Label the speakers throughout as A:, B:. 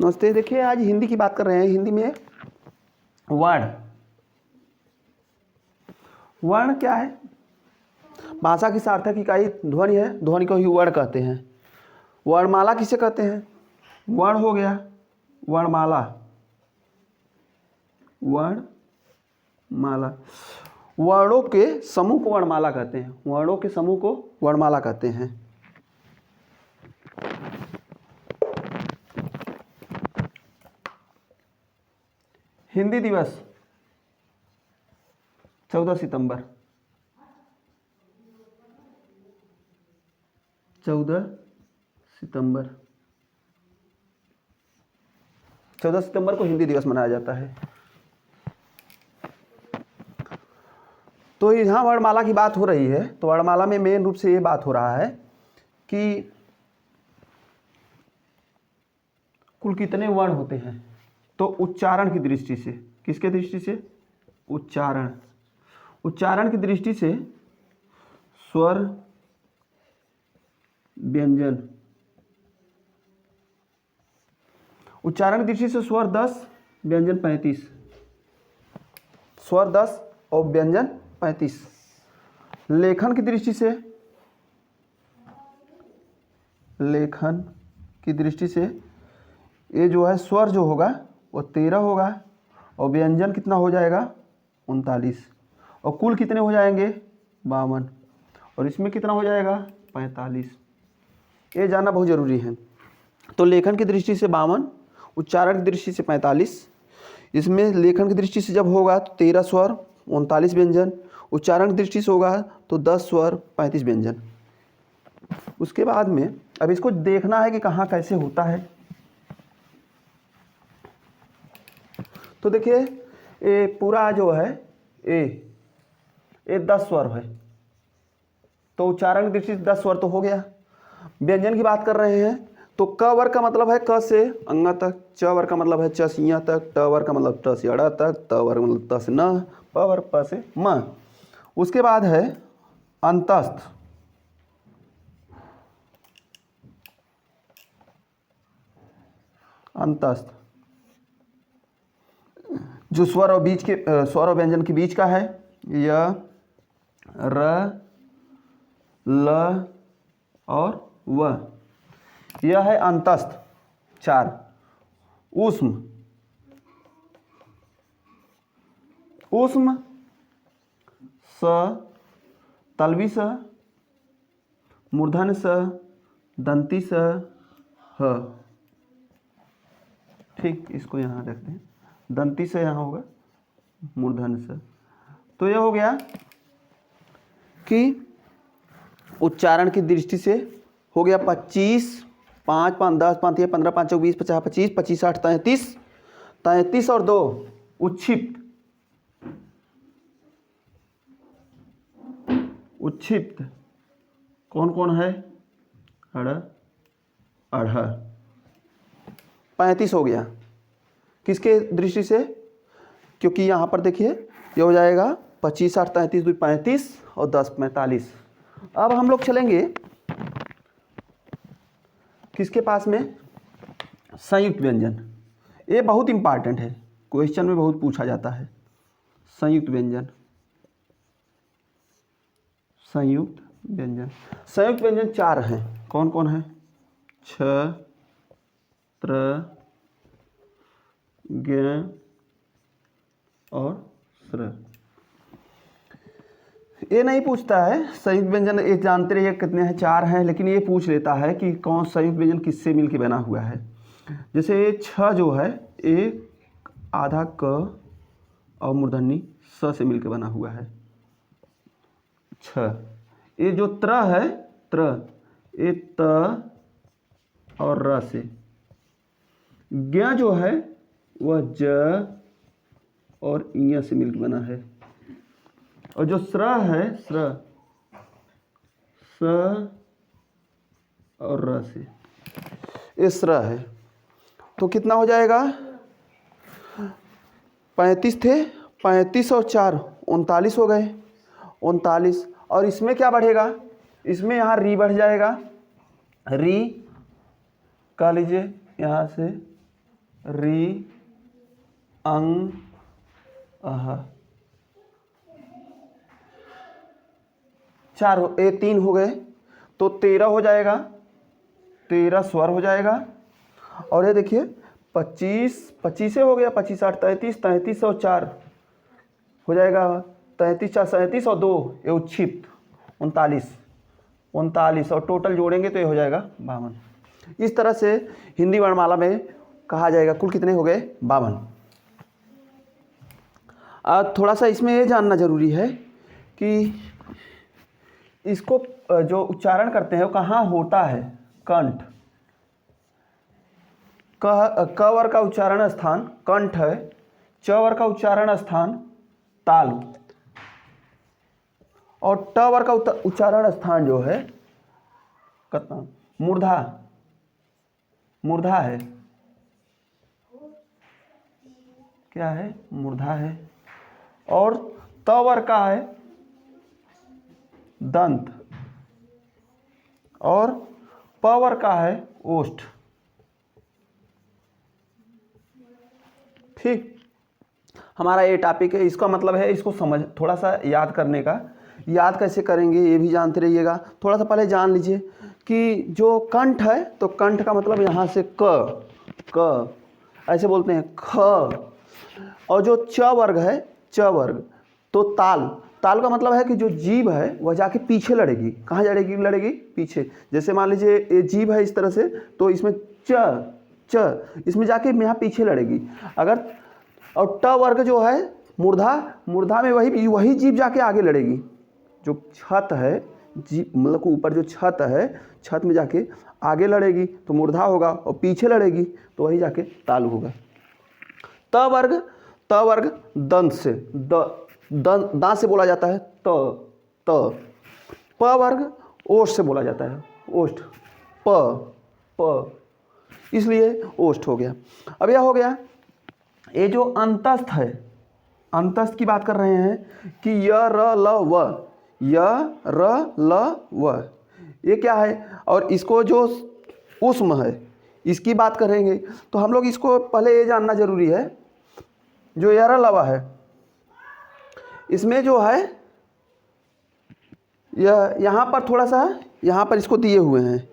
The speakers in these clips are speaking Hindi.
A: नमस्ते। देखिए आज हिंदी की बात कर रहे हैं। हिंदी में वर्ण, वर्ण क्या है? भाषा की सार्थक इकाई ध्वनि है, ध्वनि को ही वर्ण कहते हैं। वर्णमाला किसे कहते हैं? वर्ण हो गया वर्णमाला, वर्णमाला। वर्णों के समूह को वर्णमाला कहते हैं, वर्णों के समूह को वर्णमाला कहते हैं। हिंदी दिवस 14 सितंबर, 14 सितंबर, 14 सितंबर को हिंदी दिवस मनाया जाता है। तो यहाँ वर्णमाला की बात हो रही है, तो वर्णमाला में मेन रूप से ये बात हो रहा है कि कुल कितने वर्ण होते हैं। तो उच्चारण की दृष्टि से, किसके दृष्टि से? उच्चारण, उच्चारण की दृष्टि से स्वर, व्यंजन। उच्चारण की दृष्टि से स्वर 10, व्यंजन 35। स्वर 10 और व्यंजन 35। लेखन की दृष्टि से, लेखन की दृष्टि से ये जो है स्वर जो होगा वो 13 होगा और व्यंजन कितना हो जाएगा? 39। और कुल कितने हो जाएंगे? 52। और इसमें कितना हो जाएगा? 45। ये जानना बहुत ज़रूरी है। तो लेखन की दृष्टि से 52, उच्चारण की दृष्टि से 45। इसमें लेखन की दृष्टि से जब होगा तो 13 स्वर, 39 व्यंजन। उच्चारण की दृष्टि से होगा तो 10 स्वर, 35 व्यंजन। उसके बाद में अब इसको देखना है कि कहाँ कैसे होता है। तो देखिए ये पूरा जो है ये 10 स्वर है, तो उच्चारण की दृष्टि से 10 स्वर तो हो गया। व्यंजन की बात कर रहे हैं तो क वर्ग का मतलब है क से अंगा तक, च वर्ग का मतलब है च से य तक, ट वर्ग का मतलब ट से अड़ा तक, त वर्ग मतलब त से न, प वर्ग प से म। उसके बाद है अंतस्थ, अंतस्थ जो स्वर और बीच के स्वर और व्यंजन के बीच का है। य, र, ल और व, यह है अंतस्थ 4। ऊष्म, ऊष्म स, तलवी स, मूर्धन्य स, दंती स, ह। ठीक, इसको यहाँ रखते हैं। दंती से यहाँ होगा मूर्धन्य से। तो यह हो गया कि उच्चारण की दृष्टि से हो गया 25, 5 5 10 5 15 5 20 50 25 25 8 33, 33 और 2 उच्छिप्त, उच्छिप्त कौन कौन है? अड़, अढ़, 35 हो गया। किसके दृष्टि से? क्योंकि यहाँ पर देखिए ये हो जाएगा 25 8 33 2 35 और 10 45। अब हम लोग चलेंगे किसके पास में? संयुक्त व्यंजन। ये बहुत इंपॉर्टेंट है, क्वेश्चन में बहुत पूछा जाता है। संयुक्त व्यंजन, संयुक्त व्यंजन। संयुक्त व्यंजन 4 हैं। कौन कौन है? छ, त्र, ज्ञ और स्र। ये नहीं पूछता है संयुक्त व्यंजन, ये जानते रहिए कितने हैं, 4 हैं, लेकिन ये पूछ लेता है कि कौन संयुक्त व्यंजन किससे मिलके बना हुआ है। जैसे ये छ जो है ये आधा क और मूर्धन्य स से मिलके बना हुआ है छ। ये जो त्र है, त्र ये त और र से। ज्ञ जो है वह ज और इ से मिलकर बना है। और जो स्र है, स्र स और र से, ये स्र है। तो कितना हो जाएगा? 35 थे, 35 और 4 39 हो गए, 39। और इसमें क्या बढ़ेगा? इसमें यहाँ री बढ़ जाएगा, री कह लीजिए यहाँ से री अंग अह। 3 हो गए तो 13 हो जाएगा, 13 स्वर हो जाएगा। और ये देखिए 25 25 हो गया, 25 8 33, 33 और 4 हो जाएगा, 33 4 37 और 2 ये उच्छित 39, 39 और टोटल जोड़ेंगे तो ये हो जाएगा 52। इस तरह से हिंदी वर्णमाला में कहा जाएगा कुल कितने हो गए 52। थोड़ा सा इसमें ये जानना जरूरी है कि इसको जो उच्चारण करते हैं वो कहाँ होता है। कंठ, क वर्ग का उच्चारण स्थान कंठ है, च वर्ग का उच्चारण स्थान तालु, और ट वर्ग का उच्चारण स्थान जो है मूर्धा, मूर्धा है, क्या है मूर्धा है। और त वर्ग का है दंत, और प वर्ग का है ओष्ठ। ठीक, हमारा ये टॉपिक है, इसका मतलब है इसको समझ थोड़ा सा याद करने का। याद कैसे करेंगे ये भी जानते रहिएगा। थोड़ा सा पहले जान लीजिए कि जो कंठ है तो कंठ का मतलब यहाँ से क ऐसे बोलते हैं ख, और जो च वर्ग है च वर्ग तो ताल, ताल का मतलब है कि जो जीभ है वह जाके पीछे लड़ेगी। कहाँ लड़ेगी? लड़ेगी पीछे। जैसे मान लीजिए ये जीभ है इस तरह से, तो इसमें च इसमें जाके यहाँ पीछे लड़ेगी। अगर और ट वर्ग जो है मूर्धा, मूर्धा में वही जीभ जाके आगे लड़ेगी। जो छत है जीभ मतलब ऊपर जो छत है, छत में जाके आगे लड़ेगी तो मूर्धा होगा, और पीछे लड़ेगी तो वही जाके तालु होगा। त वर्ग दंत से दांत से बोला जाता है त। प वर्ग ओष्ठ से बोला जाता है ओष्ठ, प इसलिए ओष्ठ हो गया। अब यह हो गया ये जो अंतस्थ है, अंतस्थ की बात कर रहे हैं कि य र ल व, य र ल व ये क्या है, और इसको जो उष्म है इसकी बात करेंगे तो हम लोग इसको पहले ये जानना जरूरी है। जो य र ल व है इसमें जो है यह यहाँ पर थोड़ा सा यहाँ पर इसको दिए हुए हैं,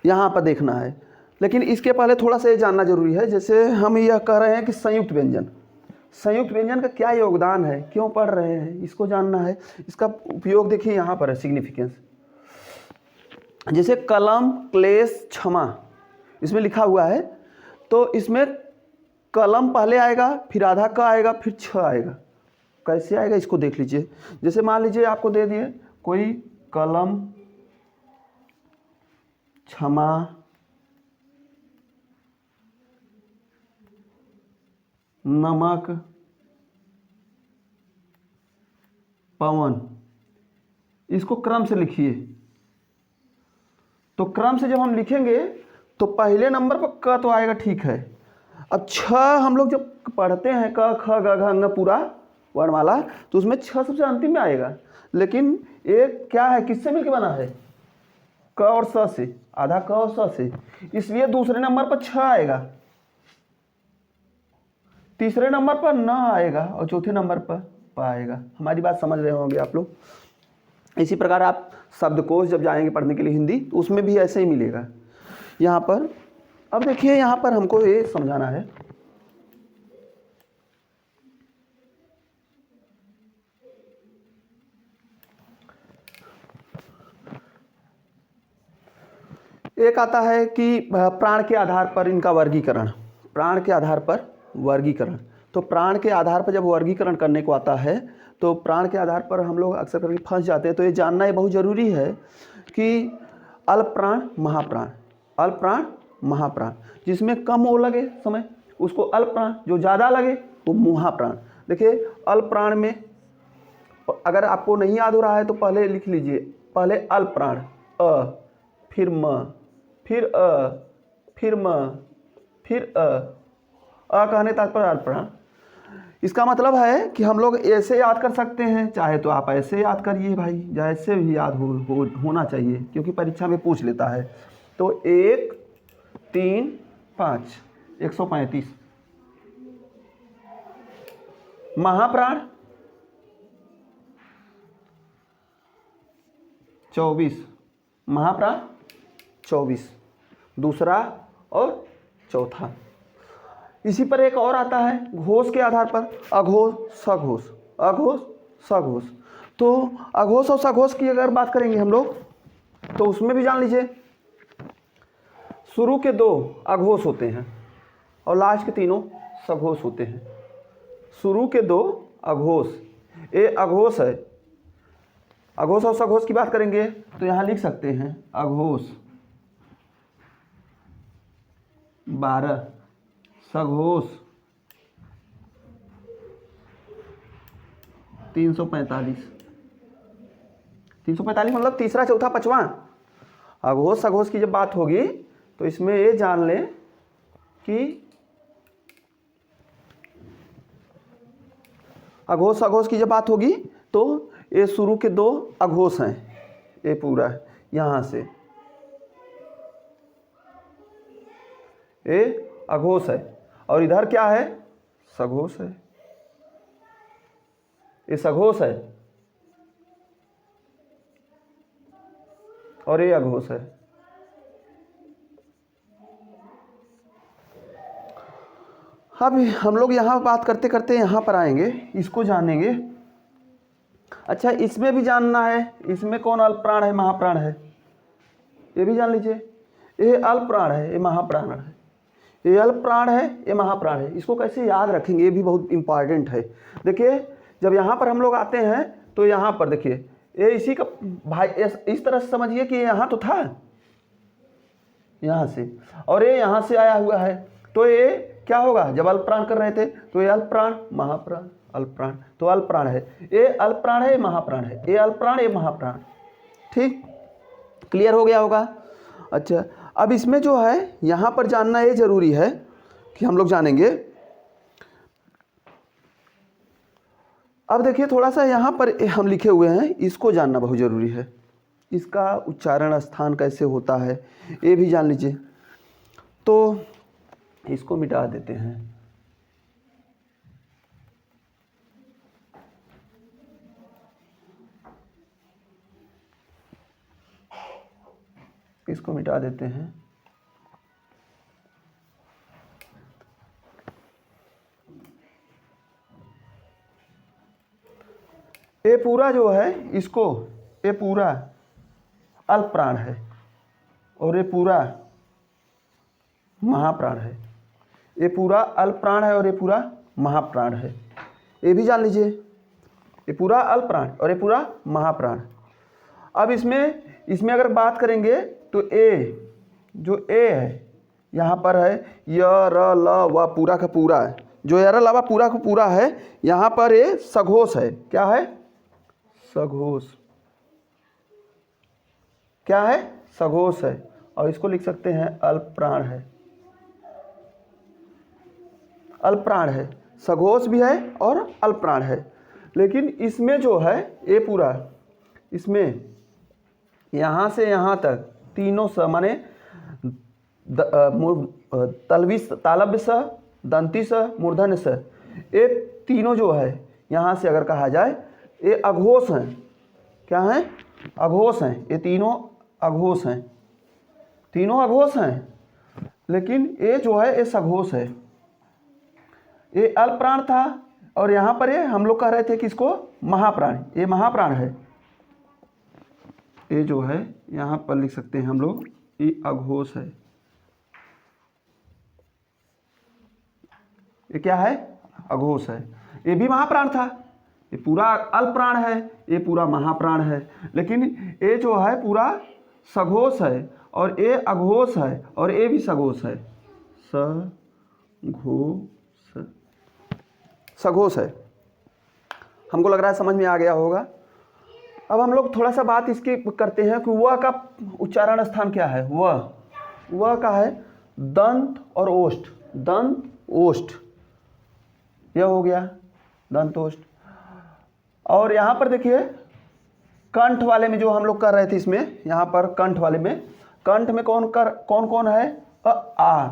A: यहाँ पर देखना है, लेकिन इसके पहले थोड़ा सा ये जानना जरूरी है। जैसे हम यह कह रहे हैं कि संयुक्त व्यंजन, संयुक्त व्यंजन का क्या योगदान है, क्यों पढ़ रहे हैं, इसको जानना है। इसका उपयोग देखिए यहाँ पर है, सिग्निफिकेंस। जैसे कलम, क्लेश, क्षमा इसमें लिखा हुआ है, तो इसमें कलम पहले आएगा, फिर आधा क आएगा, फिर छ आएगा। कैसे आएगा इसको देख लीजिए। जैसे मान लीजिए आपको दे दिए कोई कलम, क्षमा, नमक, पवन, इसको क्रम से लिखिए। तो क्रम से जब हम लिखेंगे तो पहले नंबर पर क तो आएगा, ठीक है। अब छ हम लोग जब पढ़ते हैं क ख ग घ ङ पूरा वर्णमाला, तो उसमें छ सबसे अंतिम में आएगा। लेकिन ये क्या है, किससे मिलकर बना है? क और स से, आधा क और स से, इसलिए दूसरे नंबर पर छ आएगा, तीसरे नंबर पर न आएगा, और चौथे नंबर पर प आएगा। हमारी बात समझ रहे होंगे आप लोग। इसी प्रकार आप शब्दकोश जब जाएंगे पढ़ने के लिए हिंदी, तो उसमें भी ऐसे ही मिलेगा यहाँ पर। अब देखिए यहाँ पर हमको ये समझाना है, एक आता है कि प्राण के आधार पर इनका वर्गीकरण, प्राण के आधार पर वर्गीकरण। तो प्राण के आधार पर जब वर्गीकरण करने को आता है तो प्राण के आधार पर हम लोग अक्सर करके फंस जाते हैं। तो ये जानना ये बहुत ज़रूरी है कि अल्प प्राण, महाप्राण, अल्प प्राण, महाप्राण। जिसमें कम वो लगे समय उसको अल्प प्राण, जो ज़्यादा लगे वो महाप्राण। देखिए अल्प प्राण में अगर आपको नहीं याद हो रहा है तो पहले लिख लीजिए, पहले अल्प प्राण अ, फिर म, फिर अ, फिर म, फिर अ कहने तात्पर्य अल्प प्राण। इसका मतलब है कि हम लोग ऐसे याद कर सकते हैं, चाहे तो आप ऐसे याद करिए भाई, जैसे भी याद होना चाहिए, क्योंकि परीक्षा में पूछ लेता है। तो 1 3 5 135। महाप्राण 24, महाप्राण 24, दूसरा और चौथा। इसी पर एक और आता है घोष के आधार पर, अघोष सघोष, अघोष सघोष। तो अघोष और सघोष की अगर बात करेंगे हम लोग तो उसमें भी जान लीजिए शुरू के 2 अघोष होते हैं और लास्ट के 3 सघोष होते हैं। शुरू के 2 अघोष, ये अघोष है। अघोष और सघोष की बात करेंगे तो यहाँ लिख सकते हैं अघोष 12, सघोष 345। 345 मतलब तीसरा, चौथा, पांचवा। अघोष सघोष की जब बात होगी तो इसमें ये जान लें कि अघोष सघोष की जब बात होगी तो ये शुरू के 2 अघोष हैं, ये पूरा है यहाँ से, ये अघोष है और इधर क्या है, सघोष है। ये सघोष है और ये अघोष है। अब हम लोग यहाँ बात करते करते यहाँ पर आएंगे, इसको जानेंगे। अच्छा, इसमें भी जानना है, इसमें कौन अल्प प्राण है, महाप्राण है, ये भी जान लीजिए। ये अल्प प्राण है, ये महाप्राण है, ये अल्प प्राण है, ये महाप्राण है। इसको कैसे याद रखेंगे, ये भी बहुत इंपॉर्टेंट है। देखिए जब यहाँ पर हम लोग आते हैं तो यहाँ पर देखिए ये इसी का भाई, इस तरह से समझिए कि यहाँ तो था यहाँ से और ये यहाँ से आया हुआ है, तो ये क्या होगा, जब अल्प प्राण कर रहे थे तो ये अल्प प्राण, महाप्राण, अल्प प्राण, तो अल्प प्राण है, ये अल्प प्राण है, ये महाप्राण है, ये अल्प प्राण, ये महाप्राण। ठीक, क्लियर हो गया होगा। अच्छा, अब इसमें जो है यहाँ पर जानना ये जरूरी है कि हम लोग जानेंगे। अब देखिए थोड़ा सा यहाँ पर हम लिखे हुए हैं, इसको जानना बहुत ज़रूरी है। इसका उच्चारण स्थान कैसे होता है ये भी जान लीजिए। तो इसको मिटा देते हैं, इसको मिटा देते हैं। ये पूरा जो है इसको, ये पूरा अल्प प्राण है और ये पूरा महाप्राण है। ये पूरा अल्प प्राण है और ये पूरा महाप्राण है, ये भी जान लीजिए। ये पूरा अल्प प्राण और ये पूरा महाप्राण। अब इसमें अगर बात करेंगे तो ए, जो ए है यहाँ पर है य र ल व पूरा का पूरा है, जो य र ल व पूरा का पूरा है, यहाँ पर ये सघोष है। क्या है, सघोष। क्या है, सघोष है और इसको लिख सकते हैं अल्प प्राण है, अल्प प्राण है, सघोष भी है और अल्प प्राण है। लेकिन इसमें जो है ये पूरा, इसमें यहाँ से यहाँ तक तीनों स माने तलवी तालव्य स, दंती स, मूर्धन्य स, ये तीनों जो है यहाँ से अगर कहा जाए ये अघोष हैं। क्या हैं, अघोष हैं। ये तीनों अघोष हैं, तीनों अघोष हैं। लेकिन ये जो है ये सघोष है। ये अल्प प्राण था और यहाँ पर ये हम लोग कह रहे थे कि इसको महाप्राण, ये महाप्राण है। ये जो है यहाँ पर लिख सकते हैं हम लोग, ये अघोष है। ये क्या है, अघोष है। ये भी महाप्राण था, ये पूरा अल्प प्राण है, ये पूरा महाप्राण है। लेकिन ये जो है पूरा सघोष है और ये अघोष है और ये भी सघोष है, सघोष, सघोष है। हमको लग रहा है समझ में आ गया होगा। अब हम लोग थोड़ा सा बात इसकी करते हैं कि वह का उच्चारण स्थान क्या है। वह का है दंत और ओष्ठ, दंत ओष्ठ, यह हो गया दंत ओष्ठ। और यहाँ पर देखिए कंठ वाले में जो हम लोग कर रहे थे, इसमें यहाँ पर कंठ वाले में, कंठ में कौन कौन है, आ,